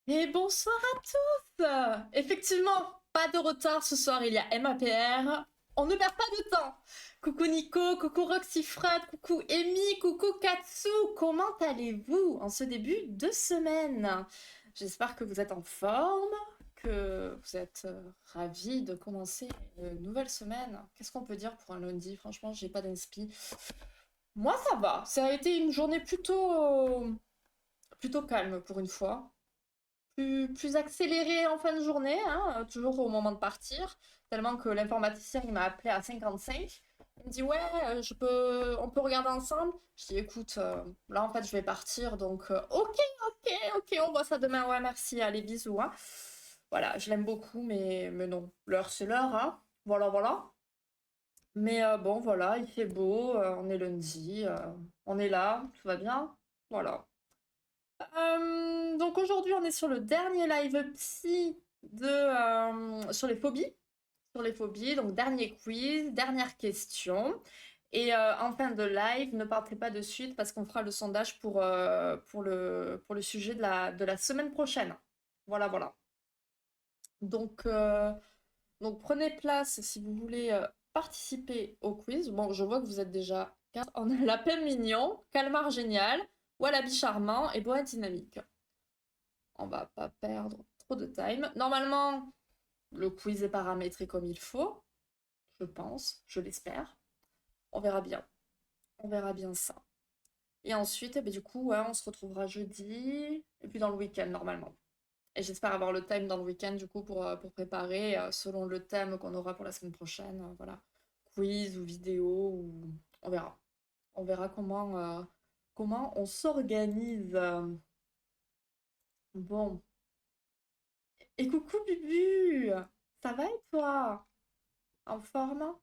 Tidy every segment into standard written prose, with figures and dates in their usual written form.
Et bonsoir à tous! Effectivement, pas de retard ce soir, il y a MAPR. On ne perd pas de temps. Coucou Nico, coucou Roxy Fred, coucou Amy, coucou Katsu. Comment allez-vous en ce début de semaine? J'espère que vous êtes en forme, que vous êtes ravis de commencer une nouvelle semaine. Qu'est-ce qu'on peut dire pour un lundi? Franchement, j'ai pas d'inspi. Moi, ça va. Ça a été une journée plutôt calme pour une fois. Plus accéléré en fin de journée, hein, toujours au moment de partir, tellement que l'informaticien il m'a appelé à 55. Il me dit ouais, on peut regarder ensemble. Je dis écoute, là en fait je vais partir, donc ok, on voit ça demain, ouais merci, allez bisous. Hein. Voilà, je l'aime beaucoup, mais non, l'heure c'est l'heure, hein. Voilà. Mais bon voilà, il fait beau, on est lundi, on est là, tout va bien, voilà. Donc aujourd'hui, on est sur le dernier live psy sur les phobies. Sur les phobies, donc dernier quiz, dernière question. Et en fin de live, ne partez pas de suite parce qu'on fera le sondage pour le sujet de la semaine prochaine. Voilà. Donc, euh, donc prenez place si vous voulez participer au quiz. Bon, je vois que vous êtes déjà quatre. On a Lapin Mignon, Calmar Génial, Wallaby Charmant et Boa Dynamique. On va pas perdre trop de time. Normalement, le quiz est paramétré comme il faut. Je pense, je l'espère. On verra bien. On verra bien ça. Et ensuite, eh ben, du coup, ouais, on se retrouvera jeudi. Et puis dans le week-end, normalement. Et j'espère avoir le time dans le week-end, du coup, pour préparer selon le thème qu'on aura pour la semaine prochaine. Voilà. Quiz ou vidéo. On verra. On verra comment on s'organise. Bon. Et coucou Bubu! Ça va et toi? En forme?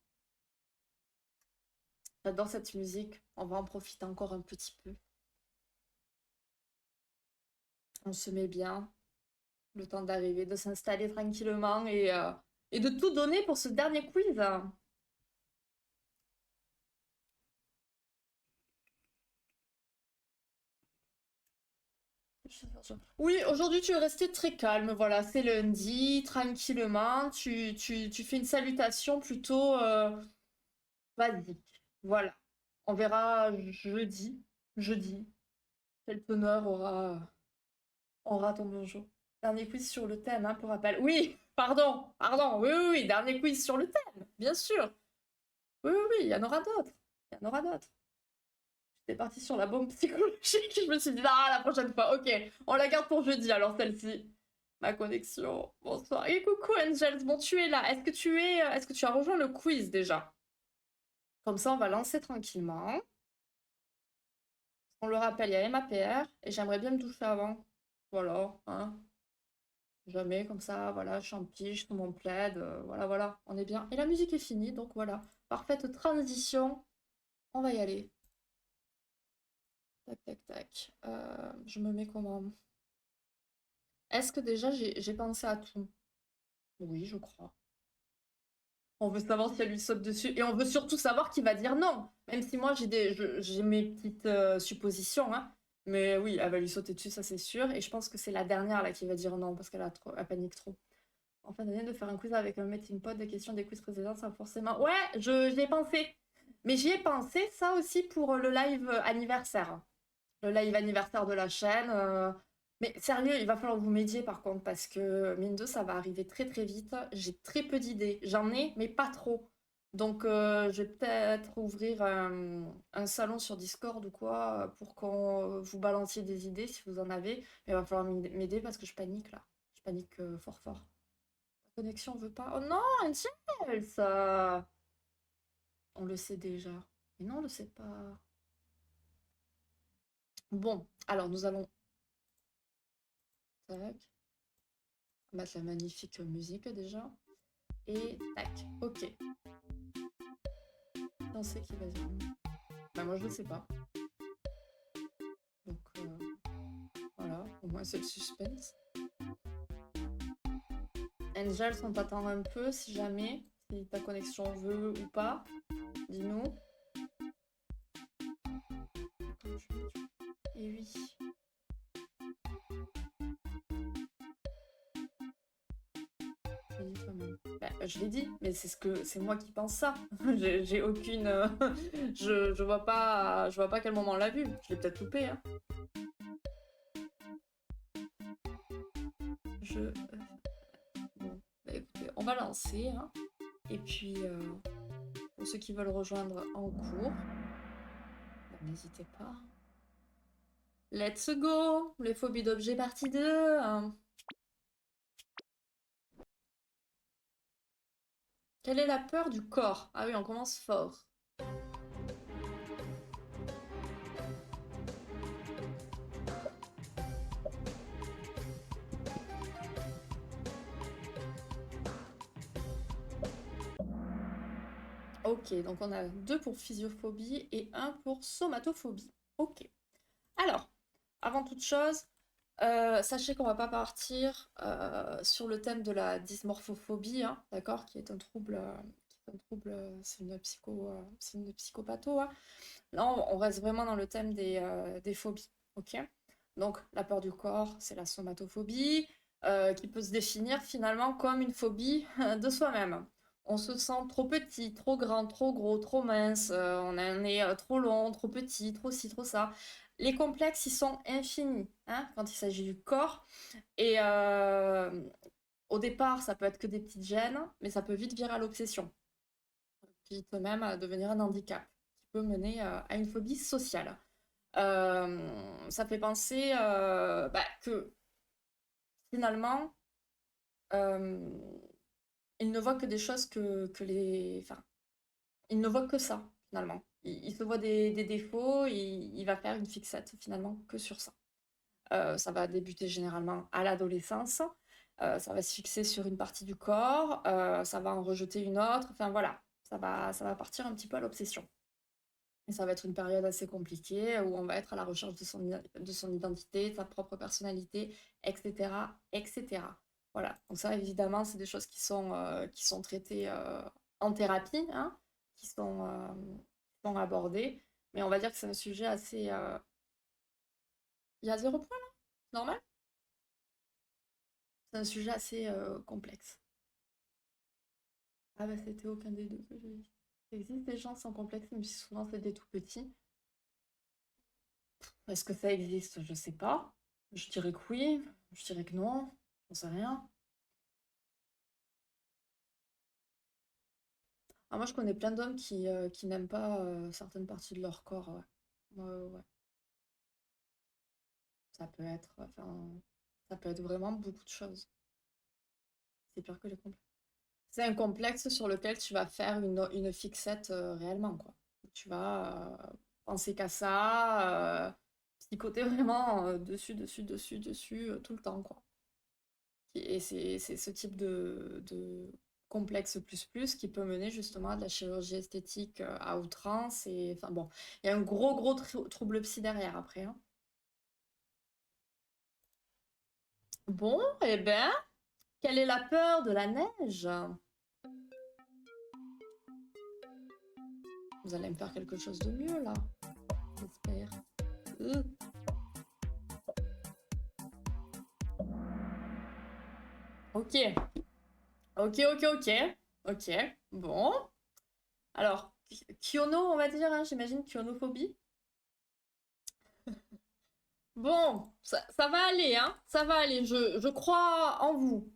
J'adore cette musique. On va en profiter encore un petit peu. On se met bien. Le temps d'arriver, de s'installer tranquillement et de tout donner pour ce dernier quiz. Oui, aujourd'hui tu es resté très calme. Voilà, c'est lundi, tranquillement. Tu fais une salutation plutôt basique. Voilà. On verra jeudi. Jeudi. Quel teneur aura ton bonjour. Dernier quiz sur le thème, hein, pour rappel. Oui, pardon. Oui. Dernier quiz sur le thème, bien sûr. Oui, il y en aura d'autres. Il y en aura d'autres. J'étais partie sur la bombe psychologique. Je me suis dit, ah, la prochaine fois. Ok, on la garde pour jeudi, alors celle-ci. Ma connexion. Bonsoir. Et coucou, Angels. Bon, tu es là. Est-ce que tu as rejoint le quiz déjà? Comme ça, on va lancer tranquillement. On le rappelle, il y a MAPR et j'aimerais bien me toucher avant. Voilà, hein. Jamais comme ça, voilà, je suis en pige sous mon plaid, voilà, on est bien. Et la musique est finie, donc voilà. Parfaite transition. On va y aller. Tac. Je me mets comment? Est-ce que déjà j'ai pensé à tout? Oui, je crois. On veut savoir si elle lui saute dessus et on veut surtout savoir qui va dire non. Même si moi j'ai mes petites suppositions, hein. Mais oui, elle va lui sauter dessus, ça c'est sûr. Et je pense que c'est la dernière là qui va dire non parce elle panique trop. En fin d'année, de faire un quiz avec un melting pot de questions des quiz précédents, ça forcément. Ouais, j'y ai pensé. Mais j'y ai pensé ça aussi pour le live anniversaire. Le live anniversaire de la chaîne. Mais sérieux, il va falloir que vous m'aidiez par contre, parce que mine de, ça va arriver très très vite. J'ai très peu d'idées. J'en ai, mais pas trop. Donc je vais peut-être ouvrir un salon sur Discord ou quoi, pour qu'on vous balanciez des idées si vous en avez. Mais il va falloir m'aider parce que je panique là. Je panique fort. La connexion veut pas. Oh non, Angel, ça. On le sait déjà. Mais non, on le sait pas. Bon, alors nous allons. Tac. Mettre la magnifique musique déjà. Et tac. Ok. On sait qui va dire. Bah, moi, je ne sais pas. Donc, voilà. Au moins, c'est le suspense. Angel, on t'attend un peu si jamais. Si ta connexion veut ou pas. Dis-nous. Et oui. Je l'ai dit, mais c'est moi qui pense ça. J'ai aucune, je vois pas à quel moment on l'a vu. Je l'ai peut-être loupé, hein. Bon, bah, écoutez, on va lancer, hein. Et puis, pour ceux qui veulent rejoindre en cours, bah, n'hésitez pas. Let's go! Les phobies d'objets partie 2, hein. Quelle est la peur du corps? Ah oui, on commence fort. Ok, donc on a 2 pour physiophobie et 1 pour somatophobie. Ok. Alors, avant toute chose, sachez qu'on va pas partir sur le thème de la dysmorphophobie, hein, d'accord, qui est un trouble, c'est une psychopatho, hein. Là, on reste vraiment dans le thème des phobies, ok? Donc, la peur du corps, c'est la somatophobie, qui peut se définir finalement comme une phobie de soi-même. On se sent trop petit, trop grand, trop gros, trop mince, on a un nez trop long, trop petit, trop ci, trop ça. Les complexes, ils sont infinis, hein, quand il s'agit du corps. Et au départ, ça peut être que des petites gênes, mais ça peut vite virer à l'obsession, vite même à devenir un handicap, qui peut mener à une phobie sociale. Ça fait penser que finalement, euh, il ne voit que des choses que les... Enfin, il ne voit que ça, finalement. Il se voit des défauts, il va faire une fixette, finalement, que sur ça. Ça va débuter généralement à l'adolescence. Ça va se fixer sur une partie du corps, ça va en rejeter une autre. Enfin voilà, ça va partir un petit peu à l'obsession. Et ça va être une période assez compliquée où on va être à la recherche de son identité, de sa propre personnalité, etc., etc. Voilà. Donc ça, évidemment, c'est des choses qui sont traitées en thérapie, hein, qui sont abordées. Mais on va dire que c'est un sujet assez... Il y a 0 point là? Normal? C'est un sujet assez complexe. Ah bah c'était aucun des deux que j'ai dit. Il existe des gens sans complexe, mais souvent c'est des tout petits. Est-ce que ça existe? Je sais pas. Je dirais que oui, je dirais que non, j'en sais rien. Ah, moi je connais plein d'hommes qui n'aiment pas certaines parties de leur corps, ouais. Ouais, ouais, ouais. Ça peut être, enfin, ça peut être vraiment beaucoup de choses. C'est pire que les complexes. C'est un complexe sur lequel tu vas faire une fixette réellement, quoi. Tu vas penser qu'à ça, psychoter vraiment dessus, dessus, dessus, dessus, tout le temps, quoi. Et c'est ce type de complexe plus plus qui peut mener justement à de la chirurgie esthétique à outrance. Et enfin bon, il y a un gros trouble psy derrière après, hein. Bon, eh ben, quelle est la peur de la neige? Vous allez me faire quelque chose de mieux là, j'espère. Euh. Ok, ok. Ok, bon. Alors, Kyono, on va dire, hein, j'imagine, Kyonophobie. Bon, ça va aller, hein, ça va aller, je crois en vous.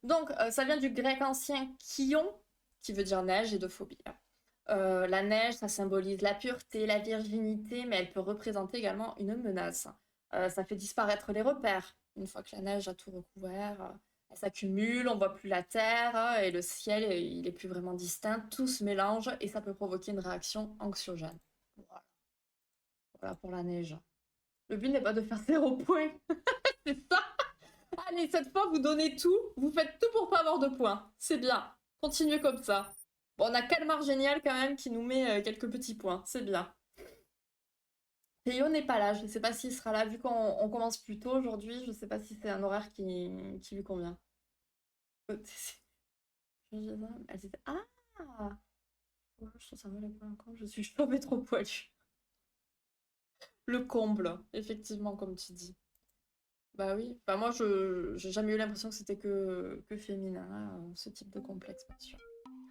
Donc, ça vient du grec ancien kion, qui veut dire neige, et de phobie, hein. La neige, ça symbolise la pureté, la virginité, mais elle peut représenter également une menace. Ça fait disparaître les repères. Une fois que la neige a tout recouvert, elle s'accumule, on voit plus la terre, et le ciel, il est plus vraiment distinct, tout se mélange, et ça peut provoquer une réaction anxiogène. Voilà, voilà pour la neige. Le but n'est pas de faire 0 point, c'est ça. Allez, cette fois, vous donnez tout, vous faites tout pour pas avoir de points. C'est bien. Continuez comme ça. Bon, on a Calmar Génial quand même qui nous met quelques petits points. C'est bien. Théo n'est pas là. Je ne sais pas s'il sera là vu qu'on commence plus tôt aujourd'hui. Je ne sais pas si c'est un horaire qui lui convient. Elle disait, ah, ouais, je trouve ça me pas encore. Je suis jamais trop poilue. Le comble, effectivement, comme tu dis. Bah oui. Enfin, moi, je j'ai jamais eu l'impression que c'était que féminin, hein, ce type de complexe, bien sûr.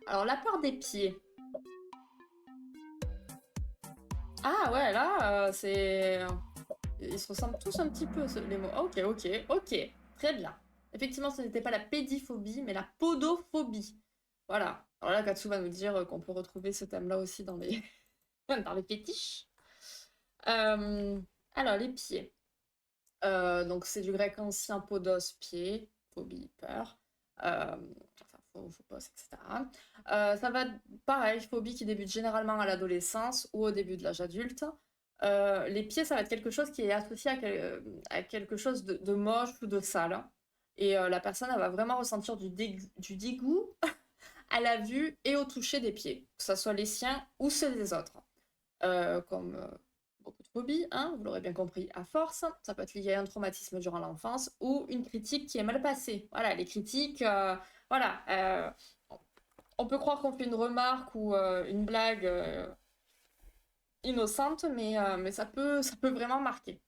Alors, la peur des pieds. Ah ouais, là, c'est... Ils se ressemblent tous un petit peu, les mots. Ok, ok, ok. Très bien. Effectivement, ce n'était pas la pédiphobie, mais la podophobie. Voilà. Alors là, Katsu va nous dire qu'on peut retrouver ce thème-là aussi dans les... dans les fétiches. Euh, Alors, les pieds. Donc, c'est du grec ancien podos, pied, phobie, peur. Enfin, phobos, etc. Ça va, pareil, phobie qui débute généralement à l'adolescence ou au début de l'âge adulte. Les pieds, ça va être quelque chose qui est associé à quelque chose de moche ou de sale. Et la personne, elle va vraiment ressentir du dégoût à la vue et au toucher des pieds, que ce soit les siens ou ceux des autres. Comme beaucoup de phobies, hein, vous l'aurez bien compris, à force. Ça peut être lié à un traumatisme durant l'enfance ou une critique qui est mal passée. Voilà, les critiques, voilà. On peut croire qu'on fait une remarque ou une blague innocente, mais ça peut vraiment marquer.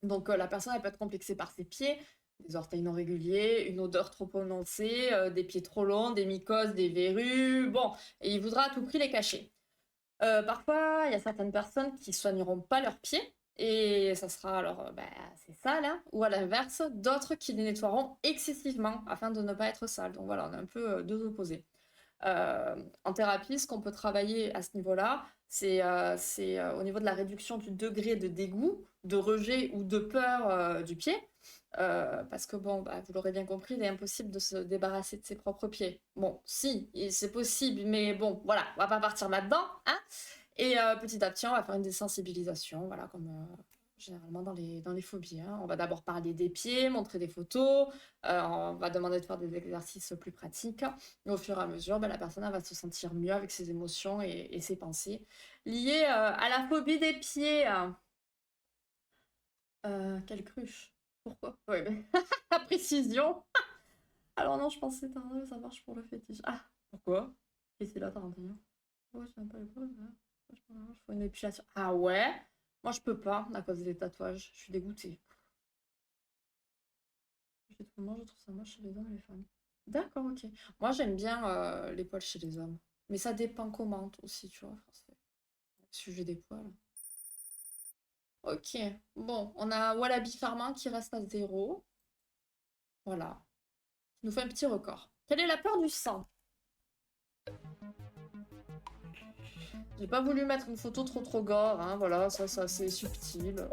Donc la personne, elle peut être complexée par ses pieds, des orteils non réguliers, une odeur trop prononcée, des pieds trop longs, des mycoses, des verrues, bon, et il voudra à tout prix les cacher. Parfois, il y a certaines personnes qui soigneront pas leurs pieds, et ça sera alors, bah, c'est sale, hein, ou à l'inverse, d'autres qui les nettoieront excessivement afin de ne pas être sales. Donc voilà, on a un peu deux opposés. En thérapie, ce qu'on peut travailler à ce niveau-là, c'est au niveau de la réduction du degré de dégoût, de rejet ou de peur du pied. Parce que bon, bah, vous l'aurez bien compris, il est impossible de se débarrasser de ses propres pieds. Bon, si, c'est possible, mais bon, voilà, on va pas partir là-dedans, hein. Et petit à petit, on va faire une désensibilisation, voilà, comme généralement dans les phobies, hein. On va d'abord parler des pieds, montrer des photos, on va demander de faire des exercices plus pratiques. Et au fur et à mesure, ben, la personne elle va se sentir mieux avec ses émotions et ses pensées liées à la phobie des pieds. Quelle cruche? Pourquoi? Ouais, mais la précision. Alors non, je pensais que ça marche pour le fétiche. Ah, pourquoi? Qu'est-ce qu'il a, Tarantino? Ouais, je sais pas le problème. Je fais une épilation. Ah ouais? Moi, je peux pas à cause des tatouages. Je suis dégoûtée. Moi, je trouve ça moche chez les hommes et les femmes. D'accord, ok. Moi, j'aime bien les poils chez les hommes. Mais ça dépend comment aussi, tu vois. Enfin, c'est le sujet des poils. Ok. Bon, on a Wallaby Pharma qui reste à 0. Voilà. Il nous fait un petit record. Quelle est la peur du sang? J'ai pas voulu mettre une photo trop gore, hein, voilà, ça c'est subtil.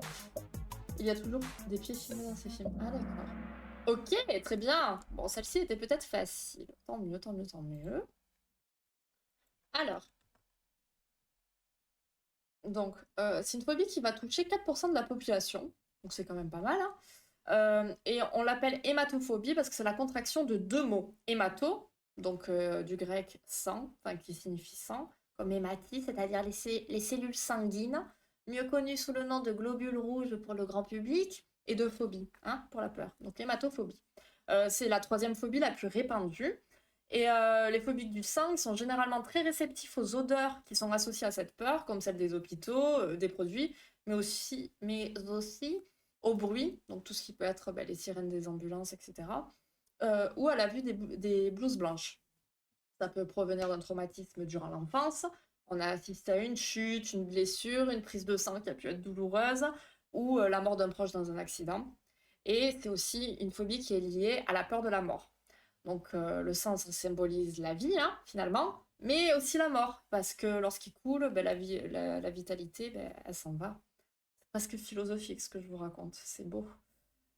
Il y a toujours des pieds filmés dans ces films. Ah d'accord. Ok, très bien. Bon, celle-ci était peut-être facile. Tant mieux, tant mieux, tant mieux. Alors, donc, c'est une phobie qui va toucher 4% de la population. Donc c'est quand même pas mal, hein. Et on l'appelle hématophobie parce que c'est la contraction de deux mots. Hémato, donc du grec sang, enfin qui signifie sang, comme hématie, c'est-à-dire les cellules sanguines, mieux connues sous le nom de globules rouges pour le grand public, et de phobie, hein, pour la peur. Donc hématophobie. C'est la troisième phobie la plus répandue. Et les phobiques du sang sont généralement très réceptifs aux odeurs qui sont associées à cette peur, comme celle des hôpitaux, des produits, mais aussi au bruit, donc tout ce qui peut être les sirènes des ambulances, etc. Ou à la vue des blouses blanches. Ça peut provenir d'un traumatisme durant l'enfance. On a assisté à une chute, une blessure, une prise de sang qui a pu être douloureuse, ou la mort d'un proche dans un accident. Et c'est aussi une phobie qui est liée à la peur de la mort. Donc le sang, ça symbolise la vie, hein, finalement, mais aussi la mort, parce que lorsqu'il coule, ben, la vitalité, ben, elle s'en va. C'est presque philosophique ce que je vous raconte, c'est beau.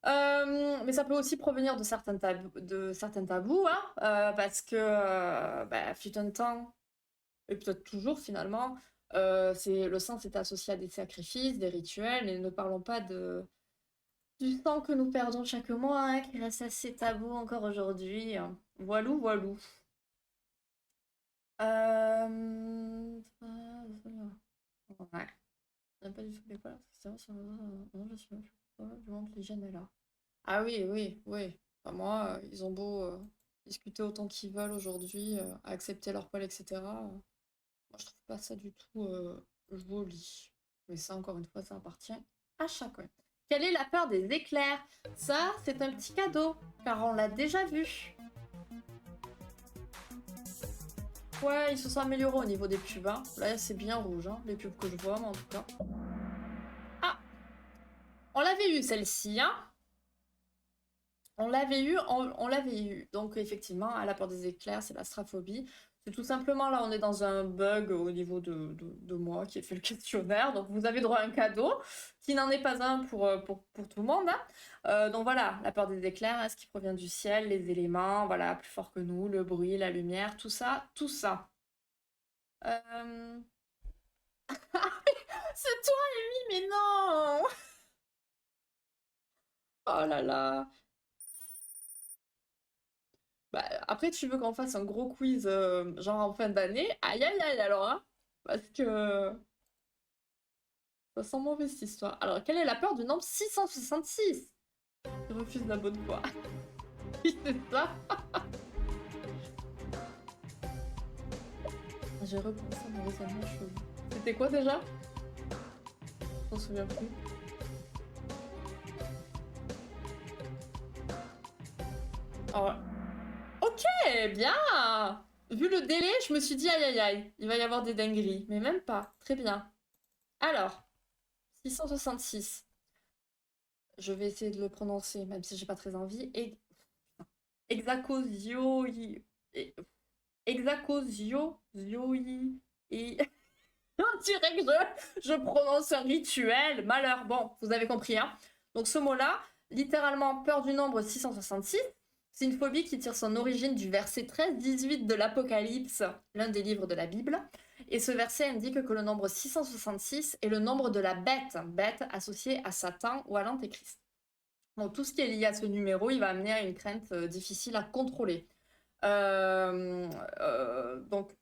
Mais ça peut aussi provenir de certains tabous, hein, parce que bah, fut un temps, et peut-être toujours finalement, le sang c'était associé à des sacrifices, des rituels, et ne parlons pas du sang que nous perdons chaque mois, hein, qui reste assez tabou encore aujourd'hui. Voilou, voilou. Ouais. J'aime pas du tout les poils, parce que c'est vrai, non, je suis du monde l'hygiène est là. Ah oui, oui, oui. Enfin, moi, ils ont beau discuter autant qu'ils veulent aujourd'hui, accepter leur poil, etc. Moi, je trouve pas ça du tout joli. Mais ça, encore une fois, ça appartient à chacun. Quelle est la peur des éclairs? Ça, c'est un petit cadeau, car on l'a déjà vu. Ouais, ils se sont améliorés au niveau des pubs. Hein. Là, c'est bien rouge, hein, les pubs que je vois, mais en tout cas. Ah, on l'avait eu celle-ci, hein. On l'avait eu, on l'avait eu. Donc effectivement, à la peur des éclairs, c'est la straphobie. C'est tout simplement là, on est dans un bug au niveau de moi qui ai fait le questionnaire. Donc vous avez droit à un cadeau, qui n'en est pas un pour tout le monde. Hein. Donc voilà, la peur des éclairs, hein, ce qui provient du ciel, les éléments, voilà, plus fort que nous, le bruit, la lumière, tout ça, tout ça. C'est toi, Amy, mais non! Oh là là! Bah, après, tu veux qu'on fasse un gros quiz, genre en fin d'année? Aïe aïe aïe alors, hein? Parce que ça sent mauvais cette histoire. Alors, quelle est la peur du nombre 666? Je refuse la bonne foi. Oui, c'est ça. J'ai repensé à mon raisonnement chelou. C'était quoi déjà? Je m'en souviens plus. Alors, ok, bien! Vu le délai, je me suis dit aïe aïe aïe, il va y avoir des dingueries. Mais même pas. Très bien. Alors, 666. Je vais essayer de le prononcer, même si j'ai pas très envie. Hexacosio... Hexacosio... Et... On dirait que je prononce un rituel. Malheur. Bon, vous avez compris, hein. Donc ce mot-là, littéralement peur du nombre 666, c'est une phobie qui tire son origine du verset 13-18 de l'Apocalypse, l'un des livres de la Bible. Et ce verset indique que le nombre 666 est le nombre de la bête, bête associée à Satan ou à l'Antéchrist. Donc tout ce qui est lié à ce numéro, il va amener à une crainte difficile à contrôler. Donc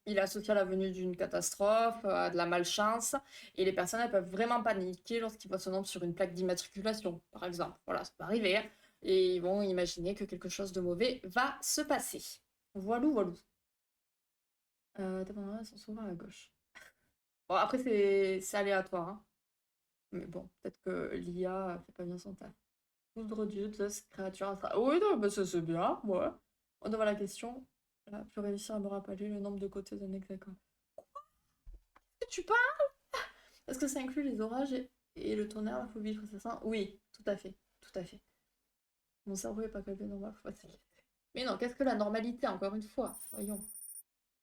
il est associé à la venue d'une catastrophe, à de la malchance, et les personnes elles peuvent vraiment paniquer lorsqu'ils voient ce nombre sur une plaque d'immatriculation, par exemple. Voilà, ça peut arriver, hein, et ils vont imaginer que quelque chose de mauvais va se passer. Voilou, voilou. Elles sont souvent à gauche. Bon, après, c'est aléatoire, hein. Mais bon, peut-être que l'IA fait pas bien son taf. Poudre Dieu, créature astral. Oui, non, bah, ça c'est bien, ouais. On devant la question. Là, plus réussir à me rappeler le nombre de côtés d'un hexagone. Qu'est-ce que tu parles? Est-ce que ça inclut les orages et le tonnerre, la phobie face à ça? Oui, tout à fait, tout à fait. Mon cerveau est pas calculé normal, faut pas s'inquiéter. Mais non, qu'est-ce que la normalité, encore une fois? Voyons.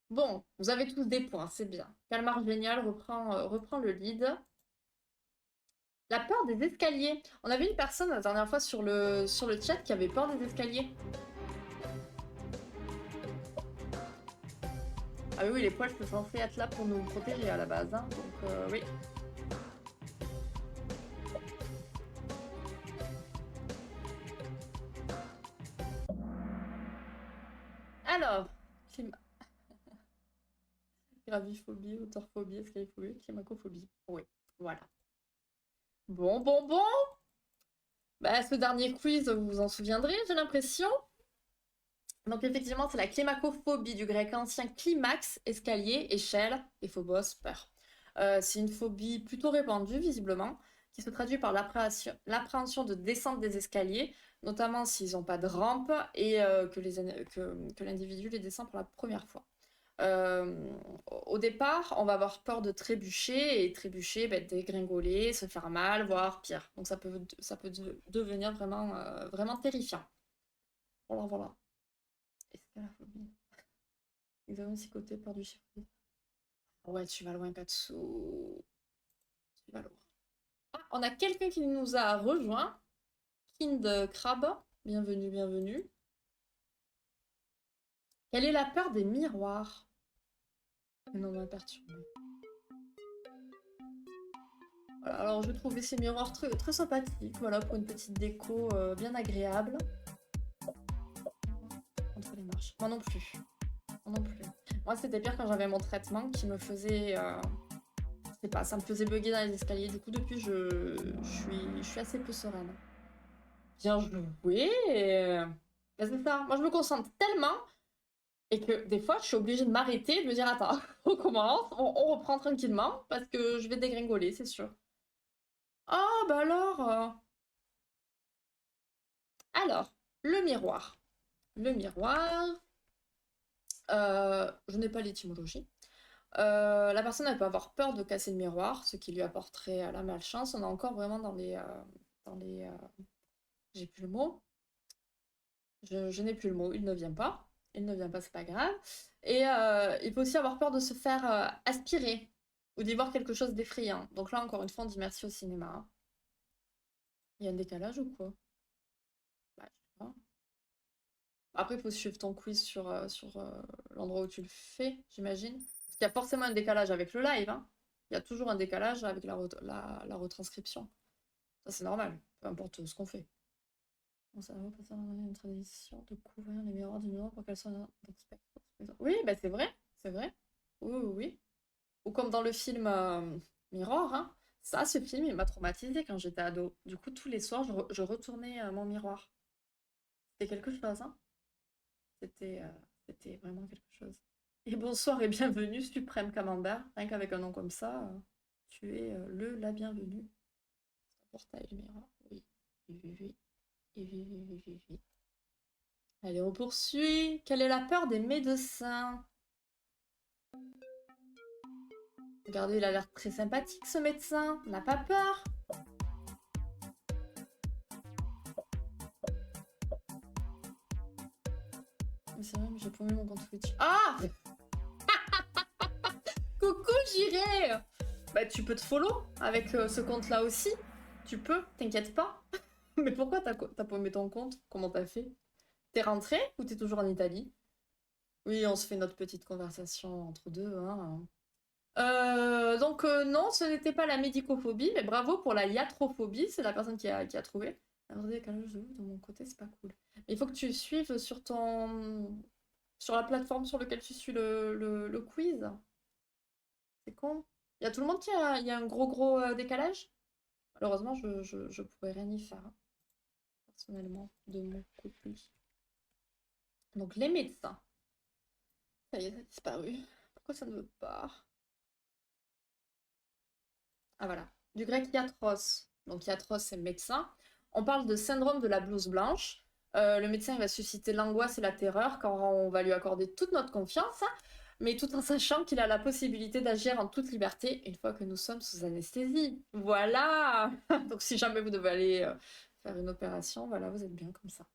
Bon, vous avez tous des points, c'est bien. Calmar Génial reprend le lead. La peur des escaliers. On avait une personne la dernière fois sur le chat qui avait peur des escaliers. Ah oui, les poils sont censés être là pour nous protéger à la base, hein, donc oui. Alors, graviphobie, autorphobie, escaliphobie, climacophobie. Oui, voilà. Bon, bon, bon. Bah, ce dernier quiz, vous vous en souviendrez, j'ai l'impression. Donc effectivement, c'est la climacophobie du grec ancien climax, escalier, échelle, et phobos, peur. C'est une phobie plutôt répandue, visiblement, qui se traduit par l'appréhension de descente des escaliers, notamment s'ils n'ont pas de rampe et que l'individu les descend pour la première fois. Au départ, on va avoir peur de trébucher, et trébucher, dégringoler, se faire mal, voire pire. Donc ça peut devenir vraiment, vraiment terrifiant. Voilà, voilà. Escalaphobie. Examen psychoté, peur du chiffre. Ouais, tu vas loin, Katsu. Tu vas loin. Ah, on a quelqu'un qui nous a rejoint. Kind Crab. Bienvenue, bienvenue. Quelle est la peur des miroirs? Non, on m'a perturbé. Voilà, alors je trouvais ces miroirs très, très sympathiques. Voilà, pour une petite déco bien agréable. Entre les marches. Moi non plus. Moi non plus. Moi, c'était pire quand j'avais mon traitement qui me faisait... je sais pas, ça me faisait bugger dans les escaliers. Du coup, depuis, je suis assez peu sereine. Bien joué! Ben, c'est ça. Moi, je me concentre tellement et que des fois, je suis obligée de m'arrêter et de me dire, attends, on commence, on reprend tranquillement parce que je vais dégringoler, c'est sûr. Ah, bah alors! Alors, le miroir. Le miroir, je n'ai pas l'étymologie. La personne, elle peut avoir peur de casser le miroir, ce qui lui apporterait la malchance. On est encore vraiment dans les... j'ai plus le mot. Je n'ai plus le mot, il ne vient pas. Il ne vient pas, c'est pas grave. Et il peut aussi avoir peur de se faire aspirer ou d'y voir quelque chose d'effrayant. Donc là, encore une fois, on dit merci au cinéma. Hein. Il y a un décalage ou quoi? Bah, je sais pas. Après, il faut suivre ton quiz sur l'endroit où tu le fais, j'imagine. Parce qu'il y a forcément un décalage avec le live. Hein. Il y a toujours un décalage avec la retranscription. Ça, c'est normal, peu importe ce qu'on fait. Mon cerveau passe dans une tradition de couvrir les miroirs du miroir pour qu'elles soient dans le spectre. Oui, bah c'est vrai, c'est vrai. Oui, oui, oui. Ou comme dans le film Mirror, hein. Ça, ce film, il m'a traumatisée quand j'étais ado. Du coup, tous les soirs, je retournais mon miroir. C'était quelque chose, hein. C'était c'était vraiment quelque chose. Et bonsoir et bienvenue, Suprême Camembert. Rien qu'avec un nom comme ça, tu es la bienvenue. C'est un portail, le miroir. Oui, oui, oui, oui. Oui, oui, oui, oui, oui, oui. Allez, on poursuit. Quelle est la peur des médecins? Regardez, il a l'air très sympathique, ce médecin. N'a pas peur. Mais c'est vrai, mais j'ai paumé mon compte Twitch. Ah! Coucou, j'irai! Bah, tu peux te follow avec ce compte-là aussi. Tu peux, t'inquiète pas. Mais pourquoi t'as paumé ton compte? Comment t'as fait? T'es rentré ou t'es toujours en Italie? Oui, on se fait notre petite conversation entre deux, hein. Donc non, ce n'était pas la médicophobie, mais bravo pour la iatrophobie, c'est la personne qui a trouvé. Attendez, quand je de mon côté, c'est pas cool. Mais il faut que tu suives sur la plateforme sur laquelle tu suis le quiz. C'est con. Il y a tout le monde il y a un gros décalage. Malheureusement, je pourrais rien y faire, hein, personnellement, de mon côté. Donc les médecins. Ça y est, ça a disparu. Pourquoi ça ne veut pas? Ah voilà. Du grec iatros. Donc iatros, c'est médecin. On parle de syndrome de la blouse blanche. Le médecin il va susciter l'angoisse et la terreur quand on va lui accorder toute notre confiance, hein, mais tout en sachant qu'il a la possibilité d'agir en toute liberté une fois que nous sommes sous anesthésie. Voilà. Donc si jamais vous devez aller faire une opération, voilà, vous êtes bien comme ça.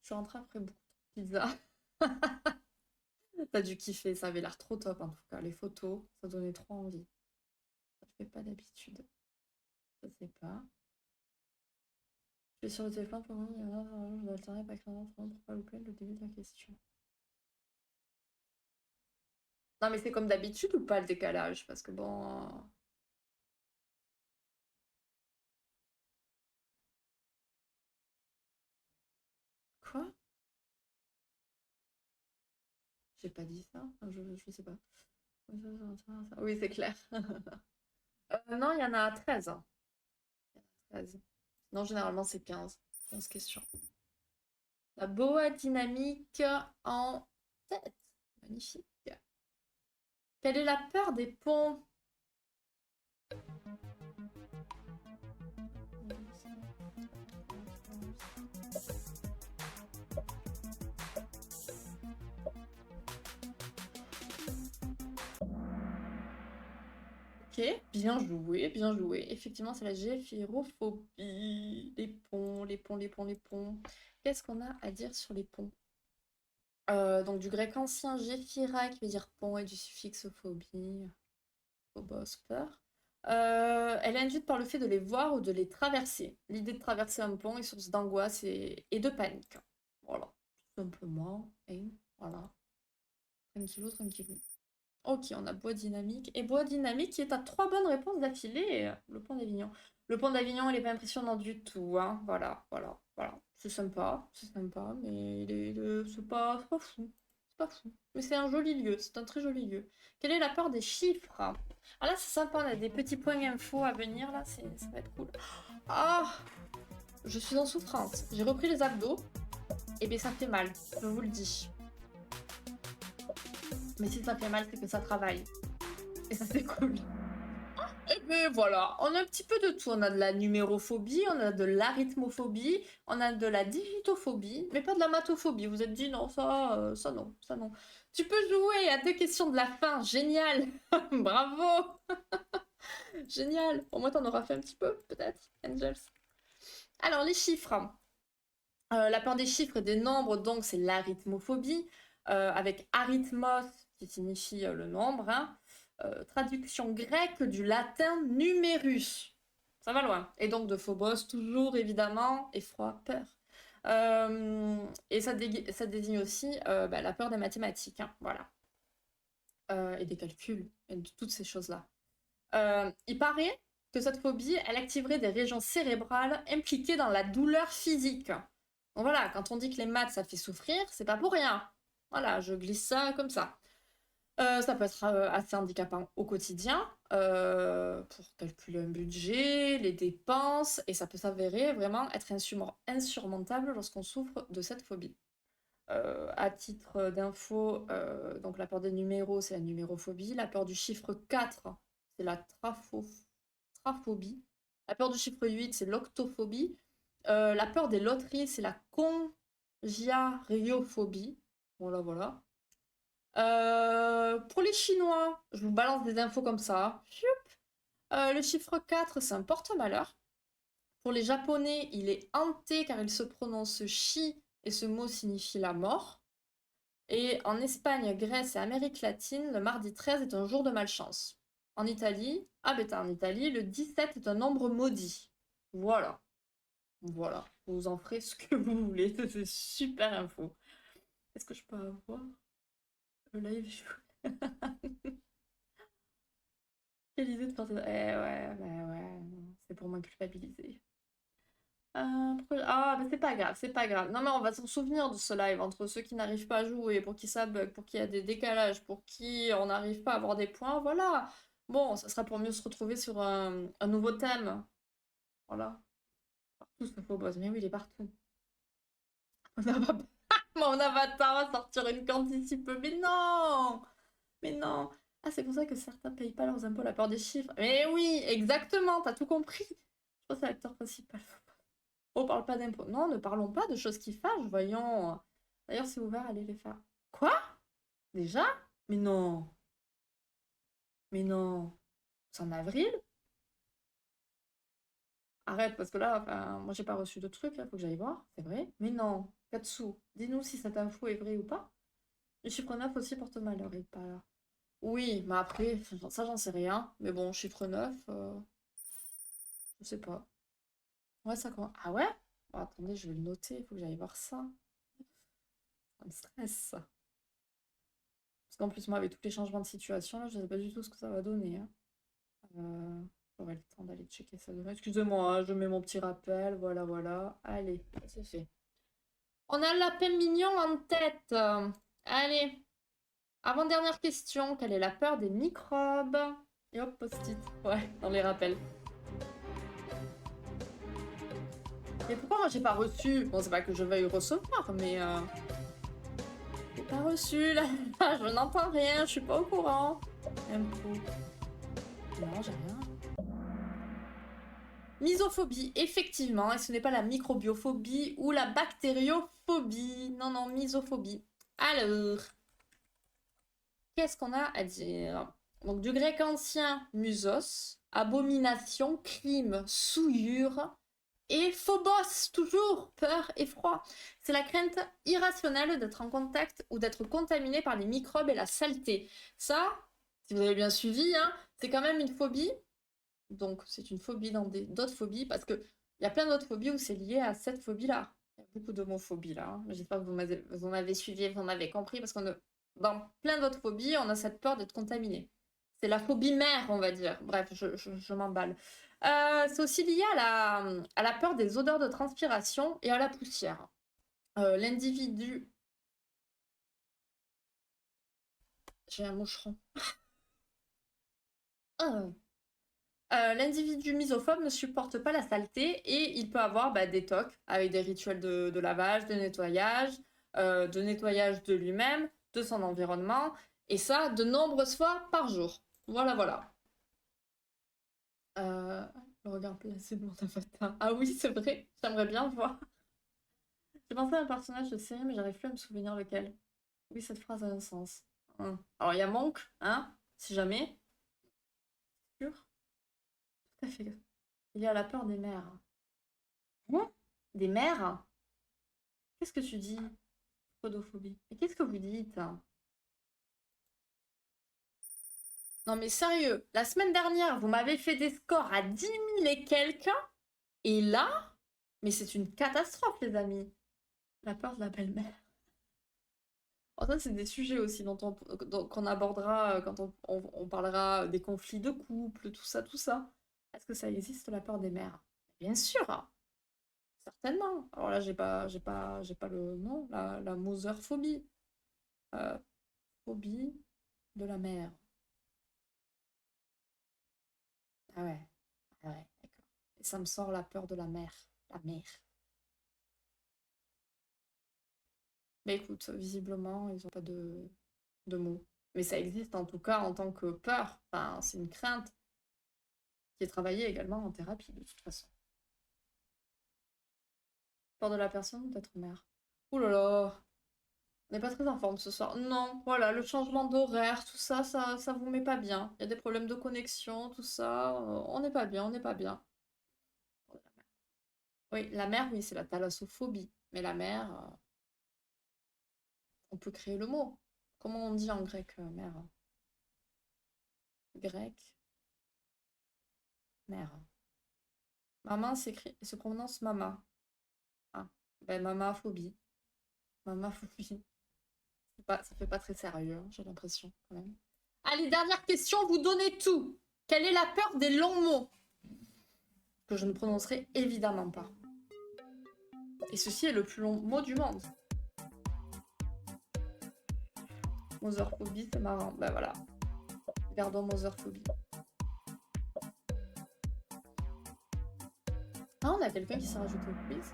Je suis rentrée après beaucoup de pizza. T'as dû kiffer, ça avait l'air trop top en tout cas. Les photos, ça donnait trop envie. Ça ne fait pas d'habitude. Je sais pas. Je suis sur le téléphone pour moi, je dois alterner pas écrire pour pas louper le début de la question. Non mais c'est comme d'habitude ou pas le décalage? Parce que bon... Quoi? J'ai pas dit ça? Je sais pas. Oui, c'est clair. Non, il y en a 13. Hein. Il y en a 13. Non, généralement c'est 15. 15 questions. La boa dynamique en tête. Magnifique. Quelle est la peur des ponts? Ok, bien joué, bien joué. Effectivement, c'est la géphirophobie. Les ponts, les ponts, les ponts, les ponts. Qu'est-ce qu'on a à dire sur les ponts? Donc du grec ancien géphira qui veut dire pont et du suffixe phobie, phobos, peur. Elle est induite par le fait de les voir ou de les traverser. L'idée de traverser un pont est source d'angoisse et de panique. Voilà, tout simplement. Et voilà. Tranquillou, tranquillou. Ok, on a bois dynamique. Et bois dynamique qui est à 3 bonnes réponses d'affilée. Le pont d'Avignon. Le pont d'Avignon, il est pas impressionnant du tout. Hein. Voilà, voilà, voilà. C'est sympa, mais c'est pas fou. C'est pas fou. Mais c'est un joli lieu, c'est un très joli lieu. Quelle est la peur des chiffres? Ah là, c'est sympa, on a des petits points info à venir, là, ça va être cool. Ah, je suis en souffrance. J'ai repris les abdos. Et bien, ça fait mal, je vous le dis. Mais si ça fait mal, c'est que ça travaille. Et ça, c'est cool. Mais voilà, on a un petit peu de tout. On a de la numérophobie, on a de l'arithmophobie, on a de la digitophobie, mais pas de la mathophobie. Vous êtes dit non, ça non, ça non. Tu peux jouer à 2 questions de la fin, génial. Bravo. Génial. Au moins t'en auras fait un petit peu, peut-être, Angels. Alors, les chiffres. La peur des chiffres et des nombres, donc, c'est l'arithmophobie, avec arithmos, qui signifie le nombre, hein. Traduction grecque du latin numerus. Ça va loin. Et donc de phobos, toujours évidemment, effroi, peur. Et ça désigne aussi bah, la peur des mathématiques, hein, voilà. Et des calculs, et de toutes ces choses-là. Il paraît que cette phobie, elle activerait des régions cérébrales impliquées dans la douleur physique. Donc voilà, quand on dit que les maths, ça fait souffrir, c'est pas pour rien. Voilà, je glisse ça comme ça. Ça peut être assez handicapant au quotidien pour calculer un budget, les dépenses, et ça peut s'avérer vraiment être insurmontable lorsqu'on souffre de cette phobie. À titre d'info, donc la peur des numéros, c'est la numérophobie. La peur du chiffre 4, c'est la traphobie. La peur du chiffre 8, c'est l'octophobie. La peur des loteries, c'est la congiariophobie. Voilà, voilà. Pour les Chinois, je vous balance des infos comme ça. Le chiffre 4, c'est un porte-malheur. Pour les Japonais, il est hanté car il se prononce chi et ce mot signifie la mort. Et en Espagne, Grèce et Amérique latine, le mardi 13 est un jour de malchance. En Italie, en Italie, le 17 est un nombre maudit. Voilà. Voilà. Vous en ferez ce que vous voulez. C'est super info. Est-ce que je peux avoir le live? Quelle idée de faire ça. Eh ouais, bah ouais, c'est pour m'inculpabiliser. Ah, bah c'est pas grave, c'est pas grave. Non, mais on va s'en souvenir de ce live entre ceux qui n'arrivent pas à jouer, pour qui ça bug, pour qui il y a des décalages, pour qui on n'arrive pas à avoir des points. Voilà. Bon, ça sera pour mieux se retrouver sur un nouveau thème. Voilà. Partout ce faux boss. Mais oui, il est partout. On va pas... Mon avatar va sortir une carte d'ici peu. Mais non! Mais non! Ah, c'est pour ça que certains payent pas leurs impôts à la peur des chiffres. Mais oui, exactement, t'as tout compris. Je pense que c'est l'acteur principal. On parle pas d'impôts. Non, ne parlons pas de choses qui fâchent, voyons. D'ailleurs, c'est ouvert, allez les faire. Quoi? Déjà? Mais non. Mais non. C'est en avril? Arrête, parce que là, enfin, moi j'ai pas reçu de truc, là, faut que j'aille voir, c'est vrai. Mais non. Katsu, dis-nous si cette info est vraie ou pas. Le chiffre 9 aussi porte malheur, il pas là. Oui, mais après, ça j'en sais rien. Mais bon, chiffre 9, je sais pas. Ouais, ça commence. Ah ouais? Bon, attendez, je vais le noter, il faut que j'aille voir ça. Ça me stresse. Parce qu'en plus, moi, avec tous les changements de situation, là, je sais pas du tout ce que ça va donner, hein. J'aurai le temps d'aller checker ça demain. Excusez-moi, hein, je mets mon petit rappel. Voilà, voilà. Allez, c'est fait. On a le lapin mignon en tête. Allez, avant-dernière question. Quelle est la peur des microbes? Et hop, post-it. Ouais, dans les rappels. Et pourquoi moi j'ai pas reçu? Bon, c'est pas que je veuille recevoir, mais j'ai pas reçu là. Je n'entends rien, je suis pas au courant. Info. Non, j'ai rien. Misophobie, effectivement, et ce n'est pas la microbiophobie ou la bactériophobie. Non, non, misophobie. Alors, qu'est-ce qu'on a à dire? Donc, du grec ancien, musos, abomination, crime, souillure, et phobos, toujours, peur, effroi. C'est la crainte irrationnelle d'être en contact ou d'être contaminé par les microbes et la saleté. Ça, si vous avez bien suivi, hein, c'est quand même une phobie. Donc, c'est une phobie dans d'autres phobies, parce qu'il y a plein d'autres phobies où c'est lié à cette phobie-là. Il y a beaucoup d'homophobie là, hein. J'espère que vous m'avez suivi, vous m'avez compris, parce que dans plein d'autres phobies, on a cette peur d'être contaminé. C'est la phobie mère, on va dire. Bref, je m'emballe. C'est aussi lié à la peur des odeurs de transpiration et à la poussière. L'individu... J'ai un moucheron. Ah. L'individu misophobe ne supporte pas la saleté et il peut avoir des tocs avec des rituels de lavage, de nettoyage de lui-même, de son environnement, et ça de nombreuses fois par jour. Voilà, voilà. Euh, le regard placé devant ta avatar. Ah oui, c'est vrai, j'aimerais bien voir. J'ai pensé à un personnage de série, mais j'arrive plus à me souvenir lequel. Oui, cette phrase a un sens. Alors, il y a Monk, hein, si jamais. Sûr. Tout à fait. Il y a la peur des mers. Hein. Des mers? Qu'est-ce que tu dis? Podophobie. Mais qu'est-ce que vous dites? Non mais sérieux, la semaine dernière, vous m'avez fait des scores à 10 000 et quelques, et là, mais c'est une catastrophe, les amis. La peur de la belle-mère. Oh, ça, c'est des sujets aussi qu'on abordera quand on parlera des conflits de couple, tout ça, tout ça. Est-ce que ça existe, la peur des mères? Bien sûr, hein, certainement. Alors là, j'ai pas le nom, la moserphobie. Euh, phobie de la mer. Ah ouais, ah ouais, d'accord. Et ça me sort la peur de la mer. La mer. Mais écoute, visiblement, ils n'ont pas de mots. Mais ça existe en tout cas en tant que peur. Enfin, c'est une crainte qui est travaillée également en thérapie de toute façon. Peur de la personne d'être mère. Ouh là là, on n'est pas très en forme ce soir. Non, voilà, le changement d'horaire, tout ça, ça vous met pas bien. Il y a des problèmes de connexion, tout ça. On n'est pas bien, on n'est pas bien. Oui, la mère, oui, c'est la thalassophobie. Mais la mère, on peut créer le mot. Comment on dit en grec, mère? Grec, mère. Maman s'écrit, se prononce mama. Ah, ben mamaphobie. Mamaphobie. Ça fait pas très sérieux, hein, j'ai l'impression, quand même. Allez, dernière question, vous donnez tout. Quelle est la peur des longs mots? Que je ne prononcerai évidemment pas. Et ceci est le plus long mot du monde. Moserphobie, c'est marrant. Ben voilà. Gardons Moserphobie. Ah, on a quelqu'un qui s'est rajouté au quiz.